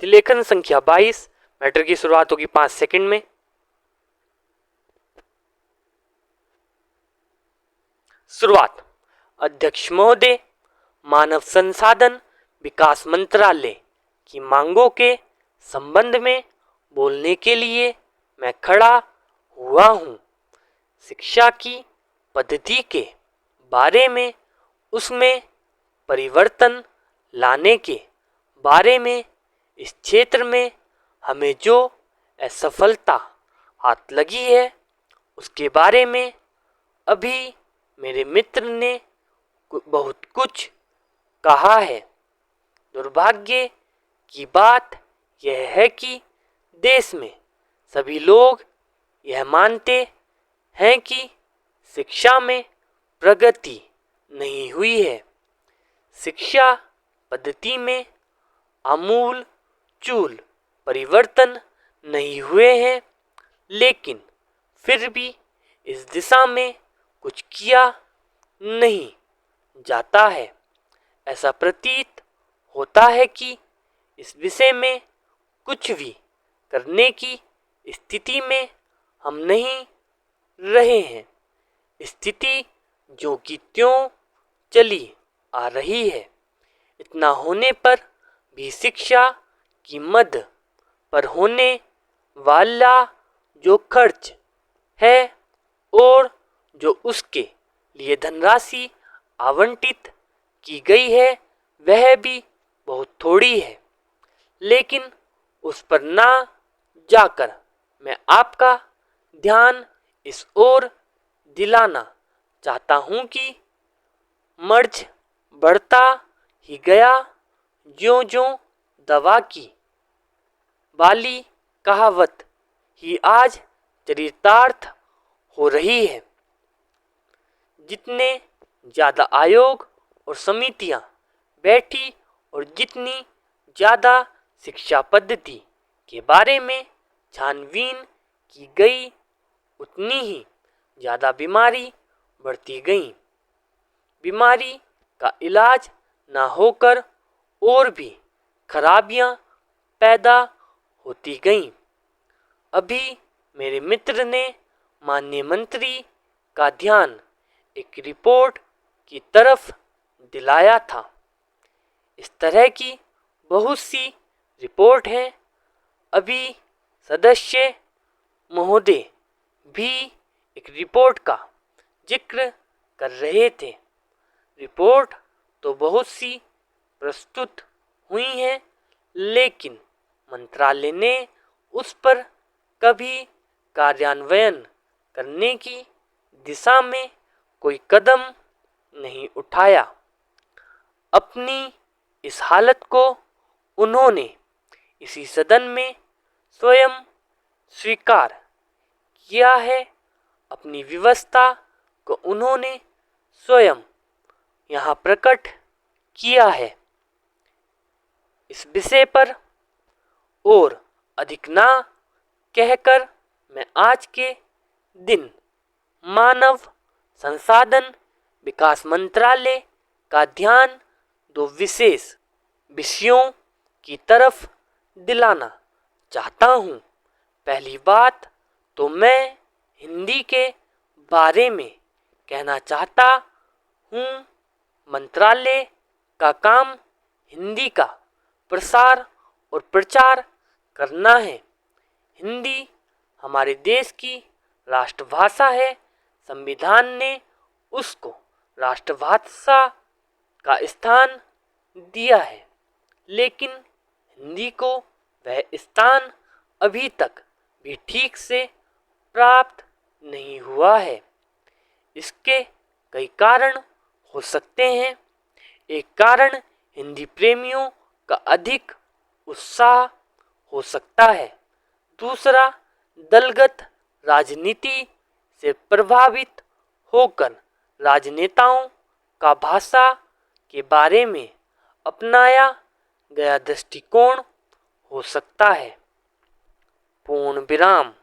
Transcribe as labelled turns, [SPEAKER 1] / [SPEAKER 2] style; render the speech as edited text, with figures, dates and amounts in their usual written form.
[SPEAKER 1] लेखन संख्या 22। मैटर की शुरुआत होगी 5 सेकंड में। शुरुआत। अध्यक्ष महोदय, मानव संसाधन विकास मंत्रालय की मांगों के संबंध में बोलने के लिए मैं खड़ा हुआ हूं। शिक्षा की पद्धति के बारे में, उसमें परिवर्तन लाने के बारे में, इस क्षेत्र में हमें जो असफलता हाथ लगी है उसके बारे में अभी मेरे मित्र ने बहुत कुछ कहा है। दुर्भाग्य की बात यह है कि देश में सभी लोग यह मानते हैं कि शिक्षा में प्रगति नहीं हुई है। शिक्षा पद्धति में आमूल चूल परिवर्तन नहीं हुए हैं, लेकिन फिर भी इस दिशा में कुछ किया नहीं जाता है। ऐसा प्रतीत होता है कि इस विषय में कुछ भी करने की स्थिति में हम नहीं रहे हैं। स्थिति जो कि त्यों चली आ रही है। इतना होने पर भी शिक्षा की मद पर होने वाला जो खर्च है और जो उसके लिए धनराशि आवंटित की गई है वह भी बहुत थोड़ी है। लेकिन उस पर ना जाकर मैं आपका ध्यान इस ओर दिलाना चाहता हूं कि मर्ज बढ़ता ही गया ज्यों-ज्यों दवा की वाली कहावत ही आज चरितार्थ हो रही है। जितने ज्यादा आयोग और समितियां बैठी और जितनी ज्यादा शिक्षा पद्धति के बारे में छानबीन की गई, उतनी ही ज्यादा बीमारी बढ़ती गई। बीमारी का इलाज ना होकर और भी खराबियां पैदा होती गईं। अभी मेरे मित्र ने माननीय मंत्री का ध्यान एक रिपोर्ट की तरफ दिलाया था। इस तरह की बहुत सी रिपोर्ट हैं। अभी सदस्य महोदय भी एक रिपोर्ट का जिक्र कर रहे थे। रिपोर्ट तो बहुत सी प्रस्तुत हुई हैं, लेकिन मंत्रालय ने उस पर कभी कार्यान्वयन करने की दिशा में कोई कदम नहीं उठाया। अपनी इस हालत को उन्होंने इसी सदन में स्वयं स्वीकार किया है। अपनी व्यवस्था को उन्होंने स्वयं यहाँ प्रकट किया है। इस विषय पर और अधिक ना कहकर मैं आज के दिन मानव संसाधन विकास मंत्रालय का ध्यान दो विशेष विषयों की तरफ दिलाना चाहता हूं। पहली बात तो मैं हिंदी के बारे में कहना चाहता हूं। मंत्रालय का काम हिंदी का प्रसार और प्रचार करना है। हिंदी हमारे देश की राष्ट्रभाषा है। संविधान ने उसको राष्ट्रभाषा का स्थान दिया है, लेकिन हिंदी को वह स्थान अभी तक भी ठीक से प्राप्त नहीं हुआ है। इसके कई कारण हो सकते हैं। एक कारण हिंदी प्रेमियों का अधिक उत्साह हो सकता है। दूसरा, दलगत राजनीति से प्रभावित होकर राजनेताओं का भाषा के बारे में अपनाया गया दृष्टिकोण हो सकता है। पूर्ण विराम।